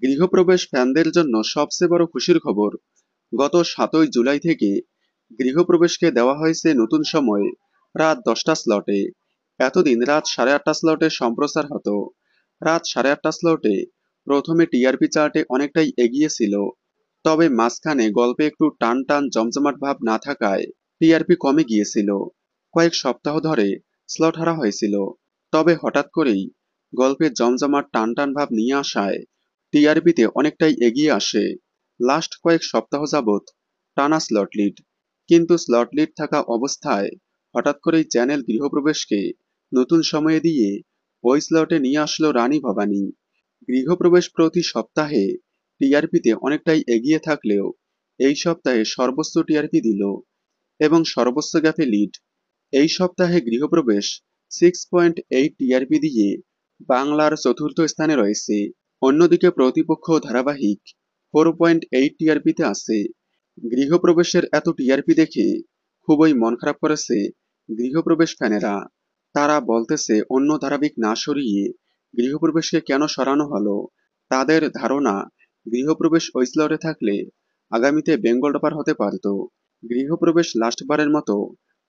গৃহপ্রবেশ ফ্যানদের জন্য সবচেয়ে বড় খুশির খবর। গত ৭ই জুলাই থেকে গৃহপ্রবেশকে দেওয়া হয়েছে নতুন সময়, রাত ১০টা স্লটে। এতদিন রাত ৮:৩০ স্লটে সম্প্রচার হতো। রাত ৮:৩০ স্লটে প্রথমে টিআরপি চার্টে অনেকটাই এগিয়ে ছিল, তবে মাঝখানে গল্পে একটু টান টান জমজমাট ভাব না থাকায় টিআরপি কমে গিয়েছিল। কয়েক সপ্তাহ ধরে স্লট হারা হয়েছিল, তবে হঠাৎ করেই গল্পে জমজমাট টান টান ভাব নিয়ে আসায় টিআরপিতে অনেকটাই এগিয়ে আসে। লাস্ট কয়েক সপ্তাহ যাবৎ টানা স্লট লিড, কিন্তু স্লট লিড থাকা অবস্থায় হঠাৎ করেই চ্যানেল গৃহপ্রবেশকে নতুন সময়ে দিয়ে ওই স্লটে নিয়ে আসলো রানী ভবানী। গৃহপ্রবেশ প্রতি সপ্তাহে টিআরপিতে অনেকটাই এগিয়ে থাকলেও এই সপ্তাহে সর্বোচ্চ টিআরপি দিল এবং সর্বোচ্চ গ্যাপে লিড। এই সপ্তাহে গৃহপ্রবেশ 6.8 টিআরপি দিয়ে বাংলার চতুর্থ স্থানে রয়েছে। অন্যদিকে প্রতিপক্ষ ধারাবাহিক 4.8 টিআরপিতে আছে। গৃহপ্রবেশের এত টিআরপি দেখে খুবই মন খারাপ করেছে গৃহপ্রবেশ ফ্যানেরা। তারা বলতেছে অন্য ধারাবাহিক না সরিয়ে গৃহপ্রবেশকে কেন সরানো হলো। তাদের ধারণা গৃহপ্রবেশ ওই স্লটে থাকলে আগামীতে বেঙ্গল টপার হতে পারত। গৃহপ্রবেশ লাস্টবারের মতো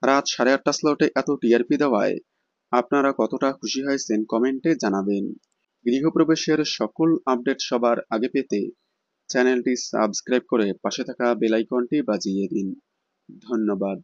রাত 8:30 স্লটে এত টিআরপি দেওয়ায় আপনারা কতটা খুশি হয়েছেন কমেন্টে জানাবেন। গৃহপ্রবেশের সকল আপডেট সবার আগে পেতে চ্যানেলটি সাবস্ক্রাইব করে পাশে থাকা বেল আইকনটি বাজিয়ে দিন। ধন্যবাদ।